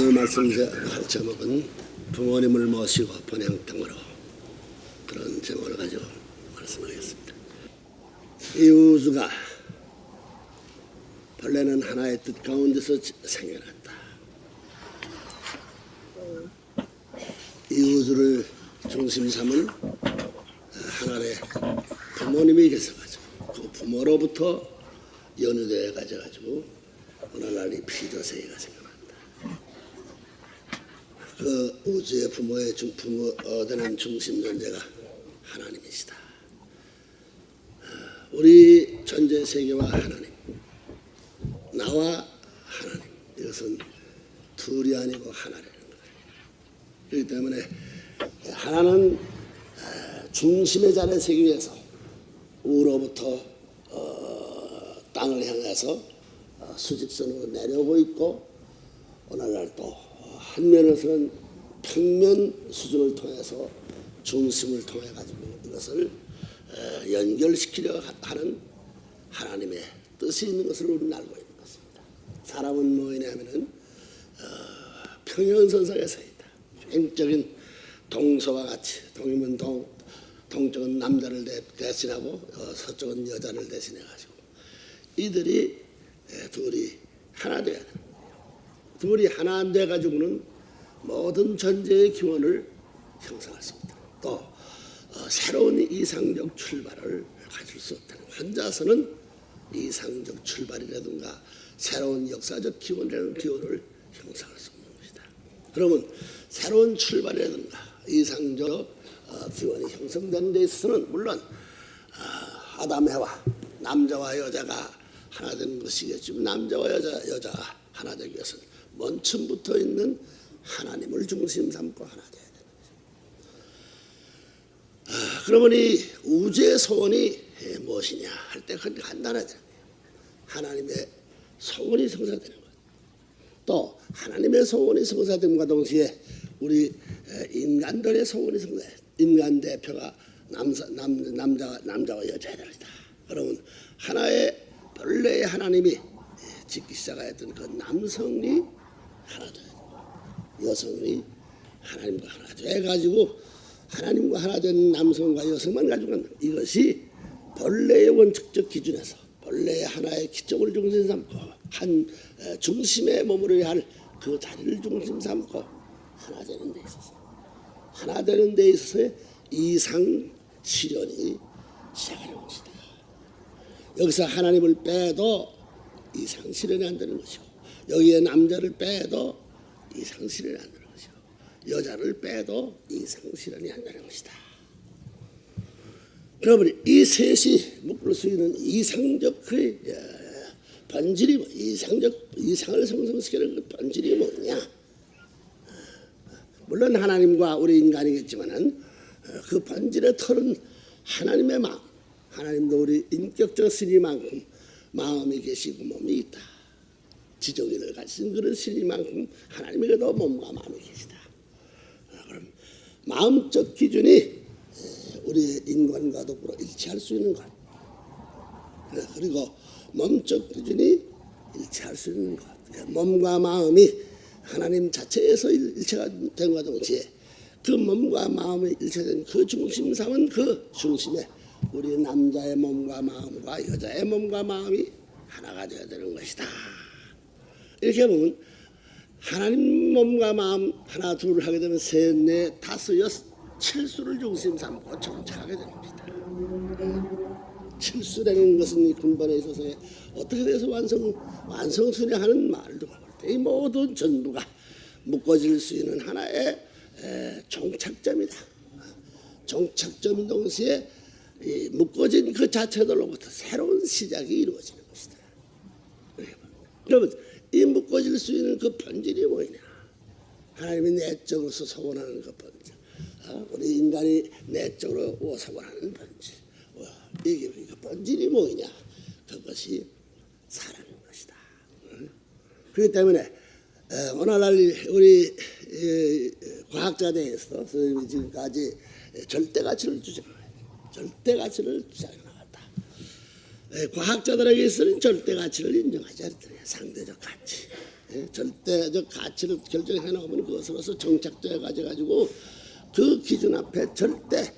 오늘 말씀 제목은 부모님을 모시고 번향땅으로, 그런 제목을 가지고 말씀하겠습니다. 이 우주가 본래는 하나의 뜻 가운데서 생겨났다. 이 우주를 중심 삼은 하나의 부모님이 계셔가지고 그 부모로부터 연유되어 가져가지고 오늘날 이 피조세계가 생겨났다. 그 우주의 부모의 되는 중심 존재가 하나님이시다. 우리 전체 세계와 하나님, 나와 하나님, 이것은 둘이 아니고 하나라는 거예요. 그렇기 때문에 하나는 중심의 자리에 서기 위해서 우로부터 땅을 향해서 수직선으로 내려오고 있고, 오늘날 또 한면에서는 평면 수준을 통해서 중심을 통해 가지고 이것을 연결시키려 하는 하나님의 뜻이 있는 것을 우리는 알고 있는 것입니다. 사람은 뭐이냐 하면은 평행선상에 서 있다. 평적인 동서와 같이, 동이면 동쪽은 남자를 대신하고 서쪽은 여자를 대신해 가지고 이들이 둘이 하나 되어야 됩니다. 둘이 하나 안 돼 가지고는 모든 전제의 기원을 형성할 수 없다. 또 새로운 이상적 출발을 가질 수 없다는, 혼자서는 이상적 출발이라든가 새로운 역사적 기원을 형성할 수 없는 것이다. 그러면 새로운 출발이라든가 이상적 기원이 형성된 데 있어서는 물론 아담 해와 남자와 여자가 하나 되는 것이겠지만, 남자와 여자가 하나 되기 위해서는 먼처부터 있는 하나님을 중심 삼고 하나 되어야 되는 것입니다. 그러면 이 우주의 소원이 무엇이냐 할 때 간단하잖아요. 하나님의 소원이 성사되는 것. 또 하나님의 소원이 성사됨과 동시에 우리 인간들의 소원이 성사돼. 인간 대표가 남자와 여자야 됩니다. 그러면 하나의 본래의 하나님이 짓기 시작하였던 그 남성이 하나 돼야 돼요. 여성이 하나님과 하나 돼가지고 하나님과 하나 된 남성과 여성만 가지고 간다. 이것이 본래의 원칙적 기준에서 본래의 하나의 기적을 중심 삼고 한 중심에 머무르야 할 그 자리를 중심 삼고 하나 되는 데 있어서, 하나 되는 데 있어서의 이상 실현이 시작하는 것이다. 여기서 하나님을 빼도 이상 실현이 안 되는 것이고, 여기에 남자를 빼도 이상 실현이 안 되는 것이고, 여자를 빼도 이상 실현이 안 되는 것이다. 그러면 이 셋이 묶을 수 있는 이상적 그 본질이 이상을 성성시키는 그 본질이 뭐냐? 물론 하나님과 우리 인간이겠지만은 그 본질의 털은 하나님의 마음, 하나님도 우리 인격적 신이만큼 마음이 계시고 몸이 있다. 지정인을 가진 그런 신이만큼 하나님에게도 몸과 마음이 계시다. 그럼 마음적 기준이 우리 인간과 더불어 일치할 수 있는 것. 그리고 몸적 기준이 일치할 수 있는 것. 몸과 마음이 하나님 자체에서 일체가 된 것과 동시에 그 몸과 마음이 일체된 그 중심 삼은 그 중심에 우리 남자의 몸과 마음과 여자의 몸과 마음이 하나가 되어야 되는 것이다. 이렇게 보면 하나님 몸과 마음 하나 둘을 하게 되면 셋, 넷, 다섯, 여섯, 칠수를 중심 삼고 정착하게 됩니다. 칠수라는 것은 이 군번에 있어서 어떻게 돼서 완성수련하는 말도 볼 때 이 모든 전부가 묶어질 수 있는 하나의 종착점이다. 종착점 동시에 이 묶어진 그 자체들로부터 새로운 시작이 이루어지는 것이다. 그러면 이 묶어질 수 있는 그 본질이 뭐냐? 하나님이 내적으로서 소원하는 그 본질, 우리 인간이 내적으로 소원하는 본질, 이게 그 본질이 뭐냐? 그것이 사랑인 것이다. 그렇기 때문에 오늘날 우리 과학자대에서 선생님이 지금까지 절대가치를 주장합니다. 절대가치를 주장해나갔다. 과학자들에게 있어서는 절대가치를 인정하지 않더래요. 상대적 가치. 절대적 가치를 결정해 나가면 그것으로서 정착되어 가지고 그 기준 앞에 절대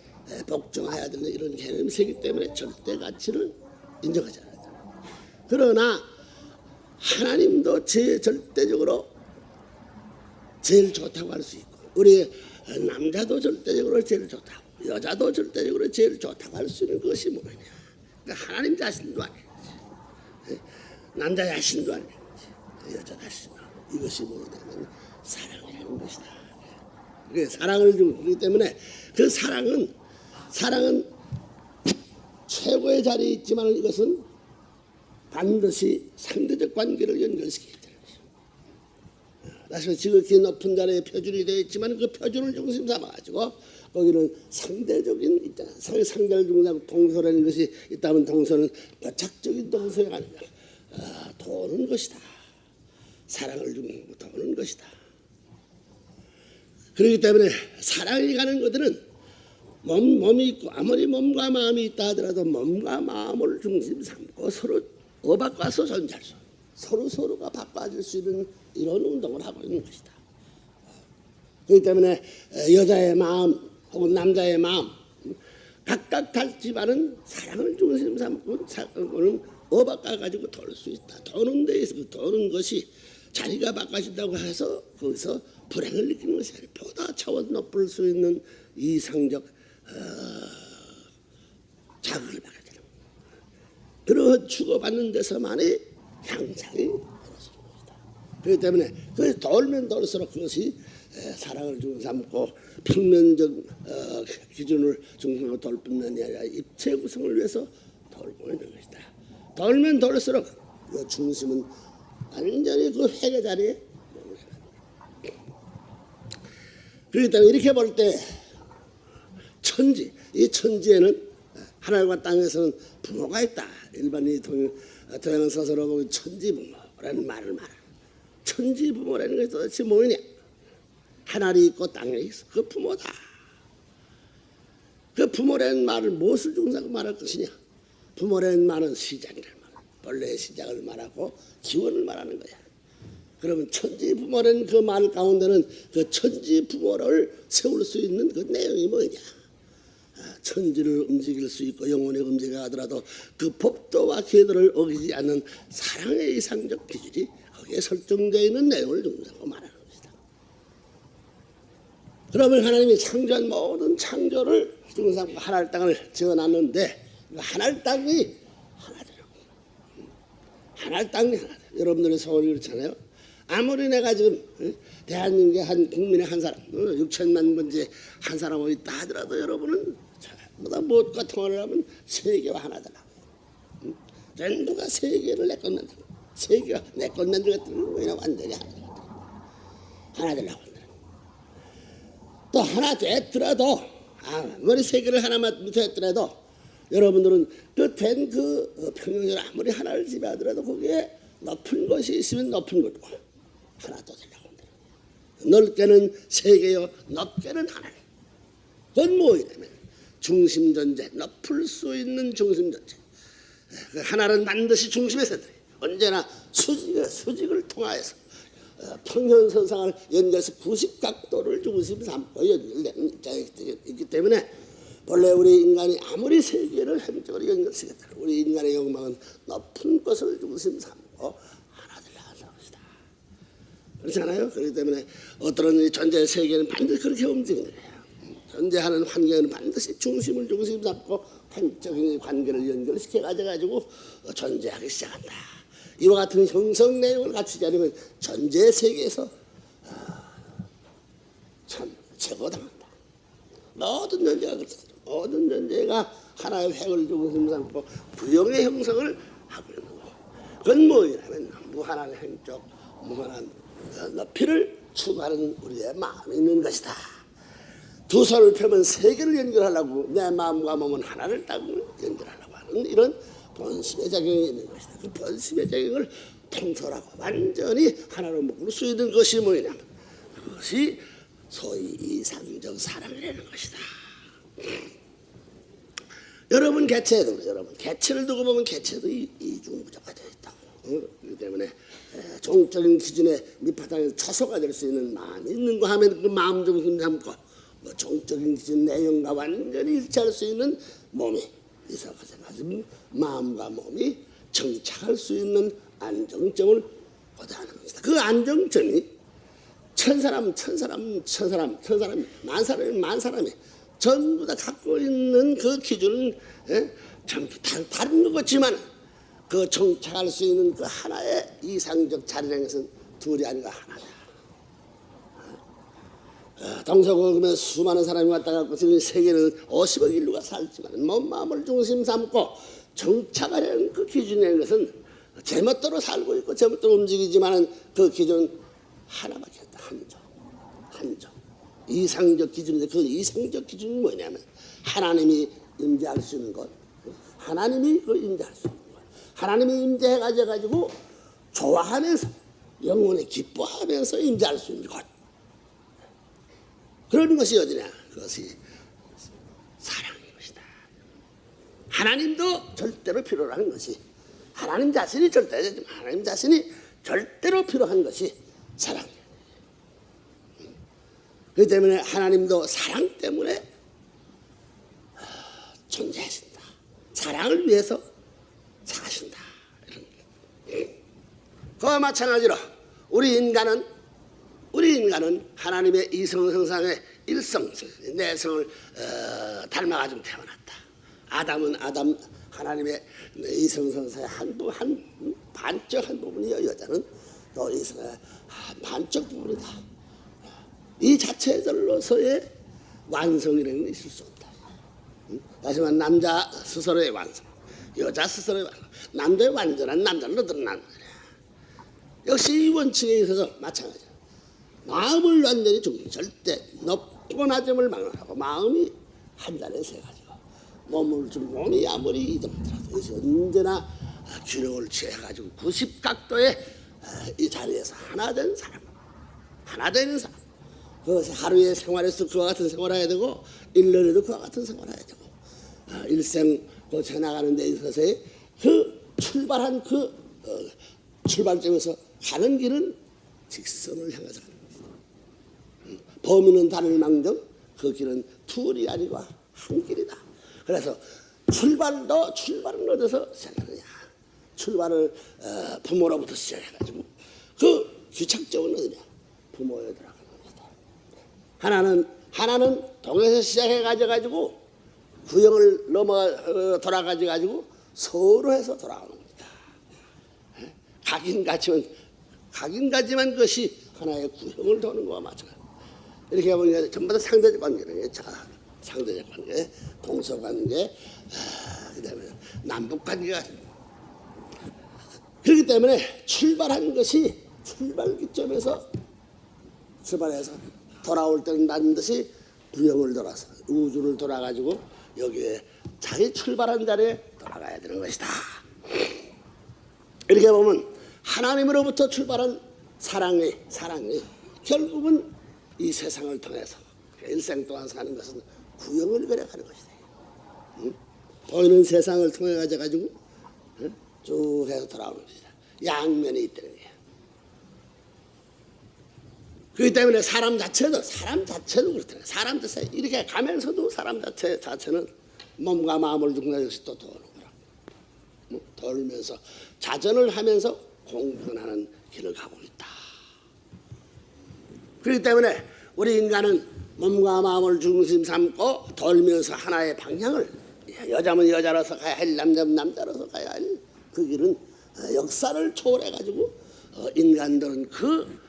복종해야 되는 이런 개념이 세기 때문에 절대 가치를 인정하지 않아요. 그러나 하나님도 절대적으로 제일 좋다고 할 수 있고, 우리 남자도 절대적으로 제일 좋다고, 여자도 절대적으로 제일 좋다고 할 수 있는 것이 뭐냐? 그러니까 하나님 자신도 아니지, 남자 자신도 아니지, 여자 자신도 이것이 뭐냐면 사랑이라는 것이다. 사랑을 주기 때문에 그 사랑은 최고의 자리에 있지만 이것은 반드시 상대적 관계를 연결시키기 때문에 다시 지극히 높은 자리에 표준이 되어 있지만 그 표준을 중심 삼아가지고 거기는 상대적인 있잖아. 상대를 중심 삼아 동서라는 것이 있다면 동서는 교착적인 동서가 아니라 도는 것이다. 사랑을 주는 도는 것이다. 그렇기 때문에 사랑이 가는 것들은 몸이 있고 아무리 몸과 마음이 있다 하더라도 몸과 마음을 중심 삼고 서로 바꿔서 존재할 수, 서로가 바꿔줄 수 있는 이런 운동을 하고 있는 것이다. 그렇기 때문에 여자의 마음 혹은 남자의 마음 각각 다르지만은 사랑을 중심 삼고 사랑을 바꿔가지고 돌 수 있다. 도는 데 있어 도는 것이 자리가 바꿔진다고 해서 거기서 불행을 느끼는 것이 아니라 보다 차원 높을 수 있는 이상적 자극을 받게 되는 거예요. 그러한 주고받는 데서만이 향상이 벌어지는 것이다. 그렇기 때문에 그 돌면 돌수록 그것이 사랑을 중심 삼고 평면적 기준을 중심으로 돌 뿐만 아니라 입체 구성을 위해서 돌고 있는 것이다. 돌면 돌수록 그 중심은 완전히 그 회계 자리에 그렇기 때문에 이렇게 볼 때 이 천지에는 하늘과 땅에서는 부모가 있다. 일반인이 동양 서서로 보면 천지부모라는 말을 말하는 천지부모라는 것이 도대체 뭐냐? 하늘이 있고 땅에 있어. 그 부모다. 그 부모라는 말을 무엇을 중심하고 말할 것이냐? 부모라는 말은 시작이라는 말, 본래의 시작을 말하고 기원을 말하는 거야. 그러면 천지부모라는 그 말 가운데는 그 천지부모를 세울 수 있는 그 내용이 뭐냐? 천지를 움직일 수 있고 영혼의 움직여 하더라도 그 법도와 계도를 어기지 않는 사랑의 이상적 기준이 거기에 설정되어 있는 내용을 중심하고 말하는 것이다. 그러면 하나님이 창조한 모든 창조를 중심하고 하늘 땅을 지어놨는데 하늘 땅이 하나 되는 거예요. 하늘 땅이 하나 돼요. 여러분들의 소원이 그렇잖아요. 아무리 내가 지금 대한민국의 한 국민의 한 사람 6천만 번째 한 사람이 있다 하더라도 여러분은 보다 무엇과 통화를 하면 세계와 하나 되라고. 전부가 세계를 내꺼낸다. 세계가 내꺼낸다는 것들은 완전히 하나 되려고 한다. 또 하나 됐더라도 아무리 세계를 하나만 못했더라도 여러분들은 그 평형을 아무리 하나를 지배하더라도 거기에 높은 것이 있으면 높은 것고 하나 또 되려고 한다. 넓게는 세계요 높게는 하나. 그건 뭐냐면 중심존재, 높을 수 있는 중심존재. 하나는 반드시 중심에서 언제나 수직을 통하여서 평행선상을 연결해서 90각도를 중심 삼고 연결되는 입장이 있기 때문에 본래 우리 인간이 아무리 세계를 행적으로 연결시켰다. 우리 인간의 욕망은 높은 것을 중심 삼고 하나 되려 한다는 것이다. 그렇지 않아요? 그렇기 때문에 어떤 존재의 세계는 반드시 그렇게 움직이는 거예요. 존재하는 환경은 반드시 중심을 중심 잡고 팽적인 관계를 연결시켜 가지고 존재하기 시작한다. 이와 같은 형성 내용을 갖추지 않으면 존재 세계에서 참 제거당한다. 모든 존재가 그렇습니다. 모든 존재가 하나의 획을 중심 삼고 부영의 형성을 하고 있는 거고, 그건 뭐냐면 무한한 행적, 무한한 높이를 추구하는 우리의 마음이 있는 것이다. 두 손을 펴면 세계를 연결하려고 내 마음과 몸은 하나를 딱 연결하려고 하는 이런 본심의 작용이 있는 것이다. 그 본심의 작용을 통솔하고 완전히 하나로 묶을 수 있는 것이 뭐냐면 그것이 소위 이상적 사랑이라는 것이다. 여러분 개체를 두고 보면 개체도 이중부조가 되어 있다고. 그렇기 때문에 종적인 기준의 밑바닥에서 처소가 될 수 있는 마음이 있는가 하면 그 마음 중심 삼고 종적인 기준 내용과 완전히 일치할 수 있는 몸이 있어 가지고 마음과 몸이 정착할 수 있는 안정점을 보다하는 것이다. 그 안정점이 천사람 만사람이 전부 다 갖고 있는 그 기준은 전부 다른 것 같지만 그 정착할 수 있는 그 하나의 이상적 자리라는 것은 둘이 아니라 하나다. 동서고금에 수많은 사람이 왔다 갔고 지금 세계는 50억 인류가 살지만 몸 마음을 중심 삼고 정착하려는 그 기준이라는 것은 제멋대로 살고 있고 제멋대로 움직이지만 그 기준은 하나밖에 없다. 한정. 이상적 기준인데 그 이상적 기준이 뭐냐면 하나님이 임재할 수 있는 것, 하나님이 그 임재할 수 있는 것, 하나님이 임재해가지고 좋아하면서 영혼에 기뻐하면서 임재할 수 있는 것, 그런 것이 어디냐? 그것이 사랑인 것이다. 하나님도 절대로 필요로 하는 것이 하나님 자신이 절대적이지만 하나님 자신이 절대로 필요한 것이 사랑이에요. 그렇기 때문에 하나님도 사랑 때문에 존재하신다. 사랑을 위해서 사신다. 그와 마찬가지로 우리 인간은 하나님의 이성성상의 일성, 내성을 닮아가지고 태어났다. 아담은 하나님의 이성성상의 반쪽 한 부분이요. 여자는 또 이성의 반쪽 부분이다. 이 자체들로서의 완성이라는 게 있을 수 없다. 다시 말하면 남자 스스로의 완성, 여자 스스로의 완성, 남자의 완전한 남자는 드러나는 거야. 역시 이 원칙에 있어서 마찬가지야. 마음을 완전히 절대 높고 낮음을 막론하고 마음이 한 자리에 서가지고 몸이 아무리 이동하더라도 언제나 균형을 취해가지고 90각도의 이 자리에서 하나 되는 사람. 그것이 하루의 생활에서 그와 같은 생활을 해야 되고 1년에도 그와 같은 생활을 해야 되고 일생 지나가는 데 있어서의 그 출발한 그 출발점에서 가는 길은 직선을 향해서 가는 것이다. 범위는 다를망정 그 길은 둘이 아니고 한 길이다. 그래서 출발은 어디서 시작하느냐? 출발을 부모로부터 시작해가지고 그 귀착점은 어디냐? 부모에 들어가는 것이다. 하나는 동에서 시작해가지고 구형을 넘어 돌아가지고 서로 해서 돌아가는 겁니다. 각인 가지만 그것이 하나의 구형을 도는 것과 마찬가지다. 이렇게 보니까 전부 다 상대적 관계는 상대적 관계, 동서 관계, 그다음에 남북 관계가 그렇기 때문에 출발하는 것이 출발기점에서 출발해서 돌아올 때는 반드시 구형을 돌아서 우주를 돌아가지고 여기에 자기 출발한 자리에 돌아가야 되는 것이다. 이렇게 보면 하나님으로부터 출발한 사랑이 결국은 이 세상을 통해서 일생 동안 사는 것은 구형을 그려가는 것이다. 보이는 세상을 통해 가지고 쭉 해서 돌아오는 것이다. 양면이 있다는 거예요. 그렇기 때문에 사람 자체도 그렇다. 사람 자체 이렇게 가면서도 사람 자체는 몸과 마음을 중간에서 또 도는 거라. 돌면서 자전을 하면서 공분하는 길을 가고 있다. 그렇기 때문에 우리 인간은 몸과 마음을 중심 삼고 돌면서 하나의 방향을 여자면 여자로서 가야 할 남자면 남자로서 가야 할 그 길은 역사를 초월해가지고 인간들은 그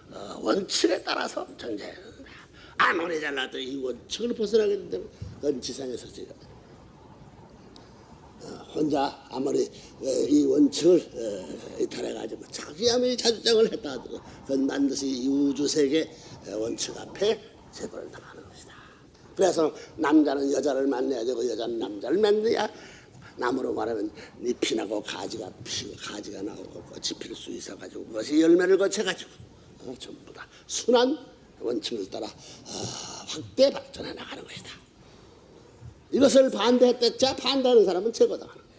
원칙에 따라서 존재해야 된다. 아무리 잘나도 이 원칙을 벗어나게 된다면 그건 지상에서 제가 혼자 아무리 이 원칙을 이탈해가지고 자기 아무리 자주장을 했다 하더라도 그건 반드시 이 우주세계 원칙 앞에 재벌을 당하는 것이다. 그래서 남자는 여자를 만나야 되고 여자는 남자를 만나야 나무로 말하면 잎이 나고 가지가 피고 가지가 나오고 꽃이 필 수 있어가지고 그것이 열매를 거쳐가지고 전부 다 순환 원칙을 따라 확대 발전해 나가는 것이다. 이것을 반대했댔자 반대하는 사람은 제거당하는 거예요.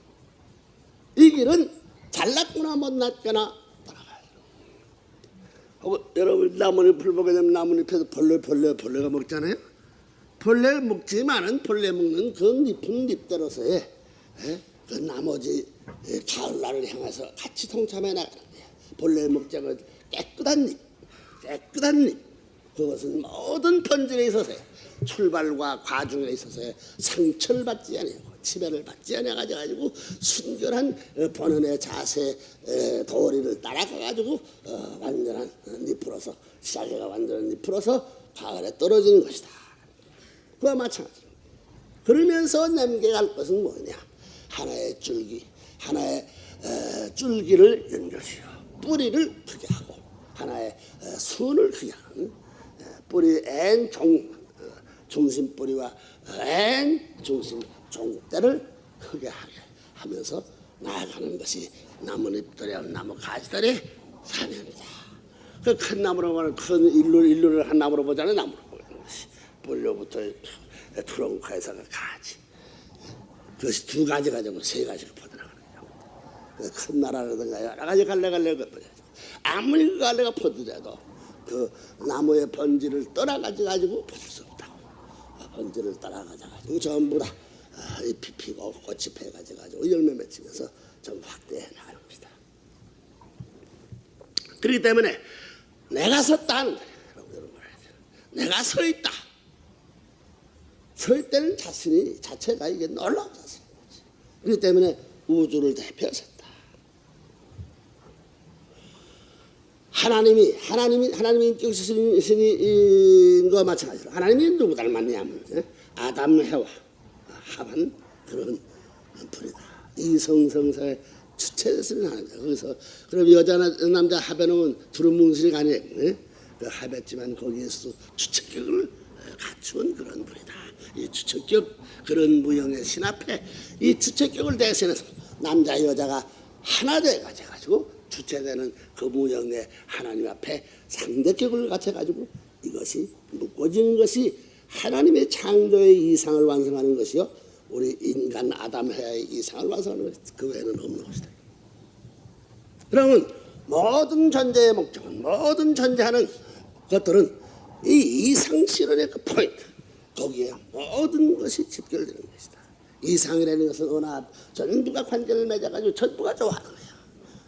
이 길은 잘났거나 못났거나 여러분 나뭇잎 풀 보게 되면 나뭇잎에서 벌레가 먹잖아요. 벌레 먹지만은 벌레 먹는 그 잎은 잎대로서의 그 나머지 가을날을 향해서 같이 동참해 나가는 거예요. 벌레 먹지 않은 깨끗한 잎 그것은 모든 번질에 있어서 출발과 과중에 있어서 상처를 받지 아니하고 치매를 받지 아니하가지고 순결한 본연의 자세 도리를 따라가가지고 완전한 잎으로서 시작해가 완전한 잎으로서 가을에 떨어지는 것이다. 그와 마찬가지로 그러면서 남겨갈 것은 뭐냐? 하나의 줄기를 연결시켜 뿌리를 크게 하고 하나의 순을 크게 하는 뿌리 중심 뿌리와 중심 종대를 크게 하게 하면서 나아가는 것이 나뭇잎들이야 나무 가지들의 사명이다. 그 큰 나무로 보면 큰 일루를 한 나무로 보잖아요. 나무로 보는 것이 본료부터 트렁크에서 가지 그것이 두 가지 가지고 세 가지가 퍼져나가는 거예요. 큰 나라라든가 여러 가지 갈래가 퍼져요. 아무리 그 갈래가 퍼지더라도 그 나무의 번지를 떠나가지고 퍼질 수 없다고. 번지를 따라가지고 전부 다 잎이 피고 꽃이 펴가지고 열매 맺히면서 좀 확대해 나가는 겁니다. 그렇기 때문에 내가 섰다 하는 거예요. 여러분 내가 서 있다. 서 있다는 자체가 이게 놀라운 자세인 거지. 그렇기 때문에 우주를 대표해 섰다. 하나님이 인격신인과 마찬가지로 하나님이 누구 닮았냐면 아담 해와 합한 그런 분이다. 이성성사의 주체를 하는 거야. 거기서 그럼 여자나 남자 합해놓으면 두루뭉실이 가네. 그 합했지만 거기에서도 주체격을 갖춘 그런 분이다. 이 주체격 그런 무형의 신 앞에 이 주체격을 대신해서 남자 여자가 하나 돼 가지고 주체되는 그 무형의 하나님 앞에 상대격을 갖춰가지고 이것이 묶어지는 것이 하나님의 창조의 이상을 완성하는 것이요 우리 인간 아담 해의 이상을 완성하는 것이 그 외에는 없는 것이다. 그러면 모든 존재의 목적은 모든 존재하는 것들은 이 이상실현의 그 포인트 거기에 모든 것이 집결되는 것이다. 이상이라는 것은 어느 전부가 관계를 맺어가지고 전부가 좋아하는 거예요.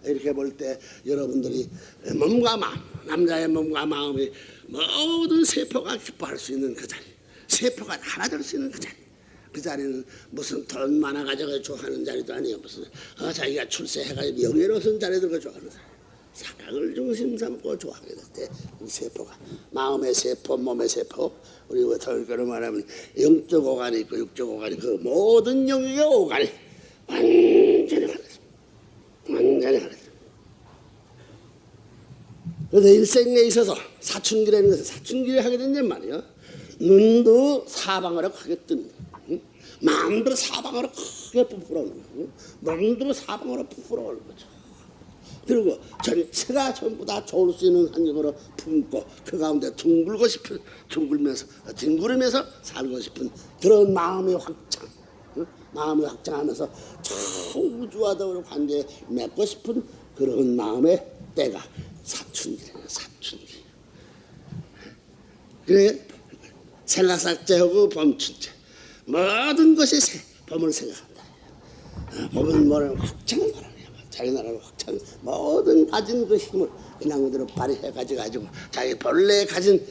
이렇게 볼 때 여러분들이 몸과 마음, 남자의 몸과 마음이 모든 세포가 기뻐할 수 있는 그 자리, 세포가 하나 될 수 있는 그 자리, 그 자리는 무슨 돈 많아가지고 좋아하는 자리도 아니에요. 무슨 자기가 출세해가지고 명예로운 자리들을 좋아하는 자리, 사랑을 중심 삼고 좋아하게 될 때 이 세포가 마음의 세포, 몸의 세포, 우리 설교로 말하면 영적 오간이 있고 육적 오간이 그 모든 영역의 오간이 완전히 완전히 하겠다. 그래서 일생에 있어서 사춘기라는 것은 사춘기를 하게 된단 말이에요. 눈도 사방으로 크게 뜬다. 마음도 사방으로 크게 부풀어 오는 거고 몸도 사방으로 부풀어 오는 거죠. 그리고 전체가 전부 다 좋을 수 있는 환경으로 품고 그 가운데 둥글면서 살고 싶은 그런 마음의 확장, 마음을 확장하면서 저 우주와 더불어 관계에 맺고 싶은 그런 마음의 때가 사춘기래요. 사춘기. 그래 생각삭제하고 범춘제 모든 것이 범을 생각한다. 범은 뭐라는 확장을 말하네요. 자기 나라를 확장 모든 가진 그 힘을 그냥 그대로 발휘해 가지고 자기 본래 가진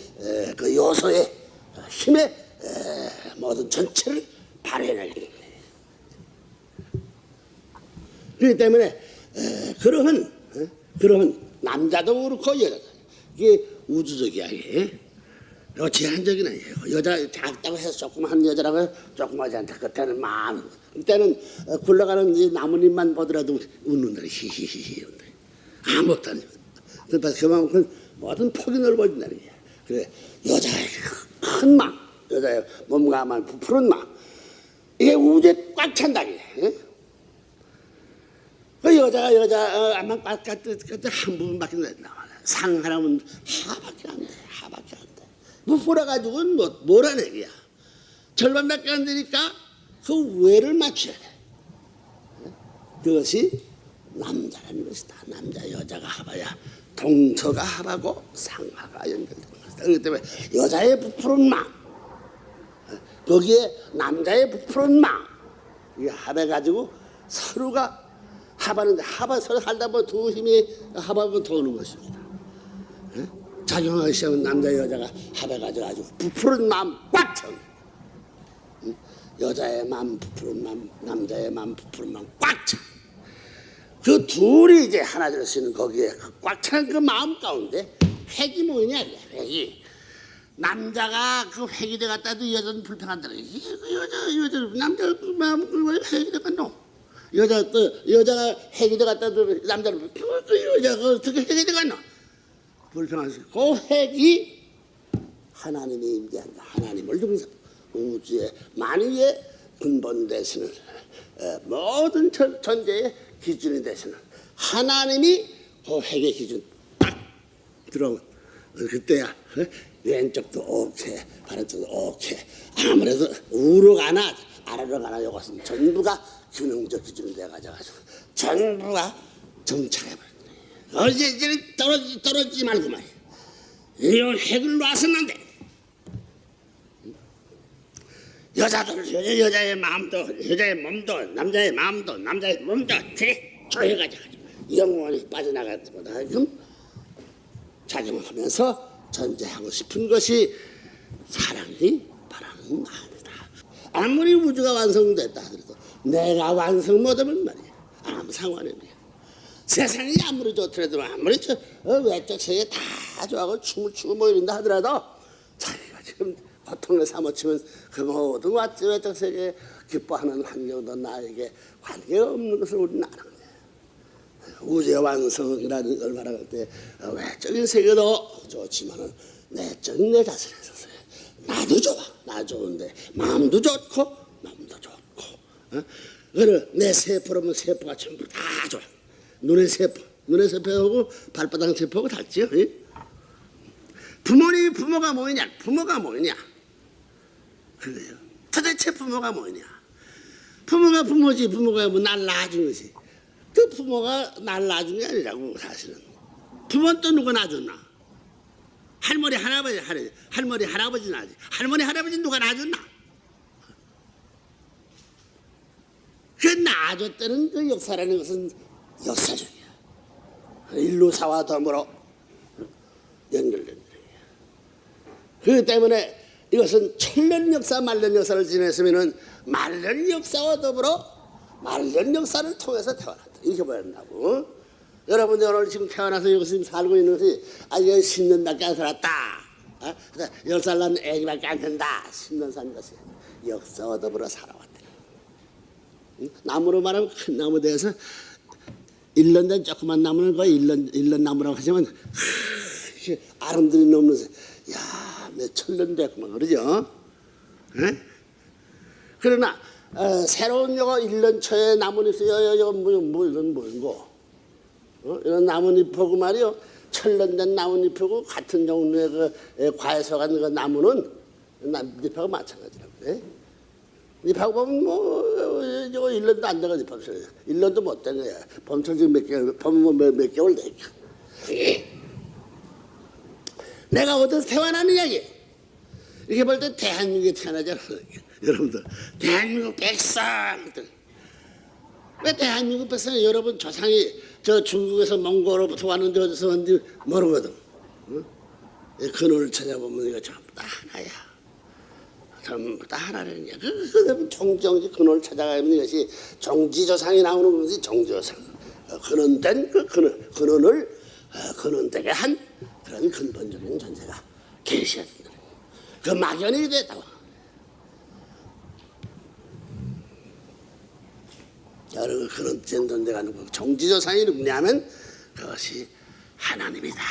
그 요소의 힘의 모든 전체를 발휘해내는 거예요. 그렇기 때문에 그러한 남자도 그렇고 여자도 이게 우주적이야. 이게 제한적인 아니에요. 여자 작다고 해서 조그만 여자라고 조그마하지 않다. 그때는 많은 그때는 굴러가는 이 나뭇잎만 보더라도 웃는다. 히히히히 아무것도 아니야. 그러니까 그만큼 모든 폭이 넓어진다는 거야. 그래 여자의 큰 마음, 여자의 몸과 마음 부풀은 마음 이게 우주에 꽉 찬다. 그 여자 아마 꽉 한 부분밖에 안 나와. 상 하나면 하밖에 안 돼. 하밖에 안 돼. 부풀어가지고는 뭐라는 얘기야. 절반밖에 안 되니까 그 외를 맞춰야 돼. 그것이 남자라는 것이다. 남자 여자가 합해야 동서가 합하고 상하가 연결되는 것이다. 그렇기 때문에 여자의 부풀은 마음, 거기에 남자의 부풀은 마음, 이게 합해가지고 서로가 합하는데 서로 살다 보면 두 힘이 합하면 도는 것입니다. 작용하기 시작하면 남자 여자가 합해가지고 아주 부풀은 마음 꽉 차. 여자의 마음 부풀은 마음, 남자의 마음 부풀은 마음 꽉 차. 그 둘이 이제 하나 될 수 있는 거기에 꽉 찬 그 마음 가운데 획이 뭐냐? 획이 남자가 그 획이 돼 갔다도 여자는 불평한다. 여자 남자 그 마음 왜 획이 돼 갔노? 여자가 획이 돼 갔다도 남자는 그 여자가 어떻게 획이 돼 갔노? 불평하시. 그 획이 하나님이 임재한다. 하나님을 등상 우주의 만유의 근본 되시는 모든 전제의 기준이 되시는 하나님이 그 획의 기준 딱 들어오면 그때야 왼쪽도 오케이 바른쪽도 오케이. 아무래도 우로 가나 아래로 가나 이것은 전부가 균형적 기준이 돼가지고 전부가 정착해버렸네. 이제는 떨어지지 말고 말이야. 이 획을 놔서는 안 돼. 여자의 마음도 여자의 몸도 남자의 마음도 남자의 몸도 조여가지고 영원히 빠져나갈 때보다 작용하면서 존재하고 싶은 것이 사랑이 바라는 마음이다. 아무리 우주가 완성됐다 하더라도 내가 완성 못하면 말이야 아무 상관이 없네. 세상이 아무리 좋더라도 아무리 외적 세계 다 좋아하고 춤을 추고 뭐 이런다 하더라도 자기가 지금 고통을 사무치면 그 모든 외적 세계에 기뻐하는 환경도 나에게 관계가 없는 것을 우리는 아는 거예요. 우주의 완성이라는 걸 말할 때 외적인 세계도 좋지만 내적인 내 자신에 있어서요. 나도 좋아. 나 좋은데 마음도 좋고 몸도 좋고 그래 내 세포라면 세포가 전부 다 좋아. 눈의 세포하고 발바닥 세포하고 달지요. 부모가 뭐냐? 그래요. 도대체 부모가 뭐냐? 부모가 부모지. 부모가 뭐 날 낳아준 것이. 그 부모가 날 낳아준 게 아니라고 사실은. 부모는 또 누가 낳아줬나? 할머니 할아버지 낳아지. 할머니 할아버지 누가 낳아줬나? 그 낳아줬다는 그 역사라는 것은 역사적이야. 인류사와 더불어 연결된 일이야. 그렇기 때문에 이것은 천년 역사, 말년 역사를 지냈으면은 말년 역사와 더불어 말년 역사를 통해서 태어났다. 이렇게 봐야 된다고. 여러분들 오늘 지금 태어나서 여기서 지금 살고 있는 것이 아직 10년밖에 안 살았다. 10살 난 애기밖에 안 된다. 10년 산 것이 역사와 더불어 살아왔다. 나무로 말하면 큰 나무 대해서 1년 된 조그만 나무는 거의 1년 나무라고 하지만 아름드리 넘는 야, 몇 천년 됐구만 그러죠. 에? 그러나 새로운 요거 1년 초에 나뭇잎이 이건 뭐고 이런 나뭇잎하고 말이요 천년 된 나뭇잎하고 같은 종류의 그 과에서 간 그 나무는 잎하고 마찬가지라고 그래. 잎하고 보면 뭐 이거 1년도 안 돼가지고 범철 1년도 못 된 거야. 범철 지금 몇 개월 됐죠. 내가 어디서 태어나느냐 이게. 이렇게 볼 때 대한민국에 태어나잖아. 여러분들 대한민국 백성들 왜 대한민국 백성이 여러분 조상이 저 중국에서 몽골로부터 왔는데 어디서 왔는지 모르거든. 응? 근원을 찾아보면 이거 전부 다 하나야. 전부 다 하나라는 게. 그 정지 근원을 찾아가면 이것이 정지조상이 나오는 것이 정지조상. 근원된 그 근원을 근원되게 한 그런 근본적인 존재가 계시었다. 그 막연히 됐다고. 여러 그런 존재가 누구 정지조상이 누구냐면 그것이 하나님이다.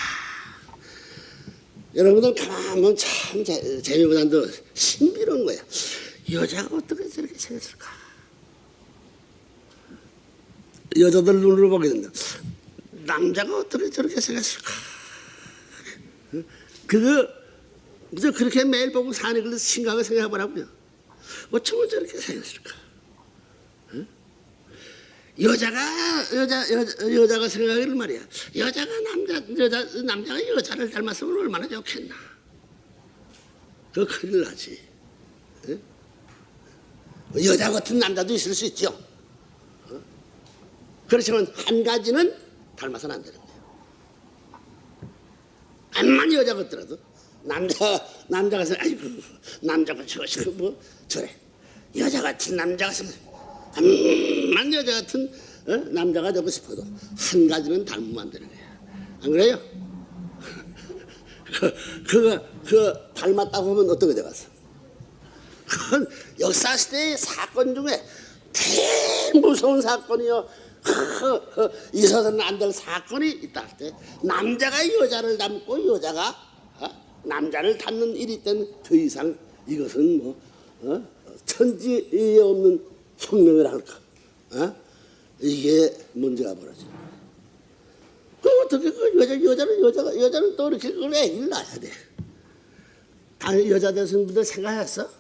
여러분들 가만 보면 참 재미보다도 신비로운 거야. 여자가 어떻게 저렇게 생겼을까? 여자들 눈으로 보게 된다. 남자가 어떻게 저렇게 생겼을까? 그거 그렇게 매일 보고 사는 걸 심각하게 생각해보라고요. 어쩌면 저렇게 생겼을까? 여자가 생각하기를 말이야. 남자가 여자를 닮았으면 얼마나 좋겠나. 그 큰일 나지. 에? 여자 같은 남자도 있을 수 있죠. 그렇지만 한 가지는 닮아서는 안 되는 거예요. 암만 여자 같더라도 남자가 아이고 남자가 저시고 뭐 저래. 여자 같은 남자가 암만 여자 같은 남자가 되고 싶어도 한 가지는 닮으면 안 되는 거야. 안 그래요? 그거 닮았다고 하면 어떻게 돼갔어? 그건 역사 시대의 사건 중에 제일 무서운 사건이요. 있어서는 안 될 사건이 있다 할 때 남자가 여자를 닮고 여자가 남자를 닮는 일이 때는 더 이상 이것은 뭐 천지에 없는 혁명이라 할까? 이게 문제가 벌어지는 거야. 그 어떻게 여자는 또 이렇게 그걸 애기를 낳아야 돼. 당연히 여자 되신 분들 생각했어?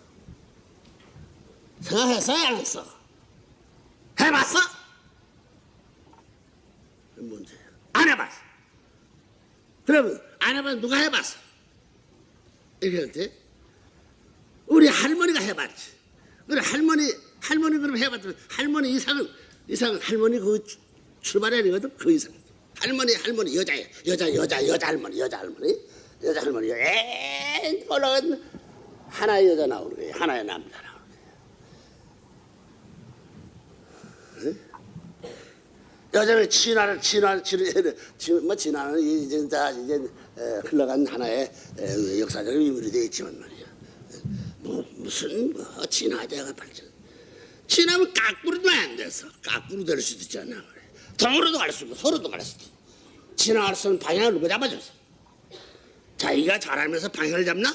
생각했어? 안 했어? 해봤어? 문제야. 안 해봤어. 그러면 안 해봤어. 누가 해봤어? 이렇게 할 때 우리 할머니가 해봤지. 그래 할머니 그럼 해봤더니 할머니 이상은 할머니 그 출발이 아니거든. 그 이상. 할머니 여자야. 여자 할머니 에이 올라간 하나의 여자 나오는 거예요. 하나의 남자 나오는 거예요. 여자는 진화는 이제 흘러간 하나의 역사적인 인물이 되어 있지만 말이야. 무슨 진화대가 발전. 진화면 까꾸로 되면 안 돼서 까꾸로 될 수도 있잖아. 그래. 동으로도 갈 수 있고 서로도 갈 수도 있고. 진화할 수 있는 방향을 누가 잡아줬어? 자기가 잘하면서 방향을 잡나?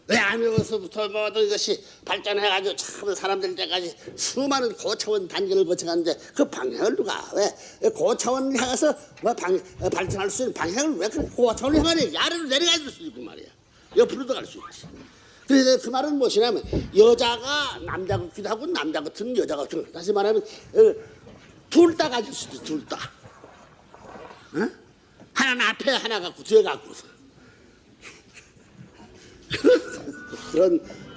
왜 아미로서부터 모든 이것이 발전해가지고 참 사람들 때까지 수많은 고차원 단계를 거쳐가는데 그 방향을 누가 왜 고차원을 향해서 발전할 수 있는 방향을 왜 고차원을 향하니 아래로 내려가 줄 수 있고 말이야. 옆으로도 갈 수 있지. 그래서 그 말은 무엇이냐면 여자가 남자 같기도 하고 남자 같은 여자 같은 거. 다시 말하면 둘 다 가질 수도 있어. 둘 다. 하나는 앞에 하나 갖고 뒤에 갖고서.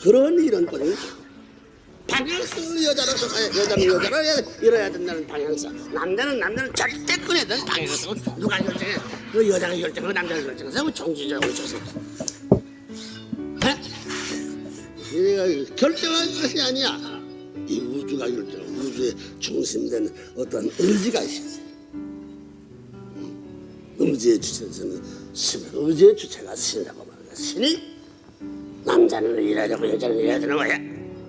그런 이런 거를 방향성을 여자는 이뤄야 된다는 방향성. 남자는 절대 끊어야 되는 방향성. 누가 결정해? 그 여자가 결정하고 남자가 결정해서 정치적으로 쳐서. 얘가 결정한 것이 아니야. 이 우주가 결정. 우주의 중심되는 어떤 의지가 있어야지. 의지의 주체는 의지의 주체가 신이라고 말하는 거야. 신이 남자는 일해야 되고 여자는 일해야 되는 거야.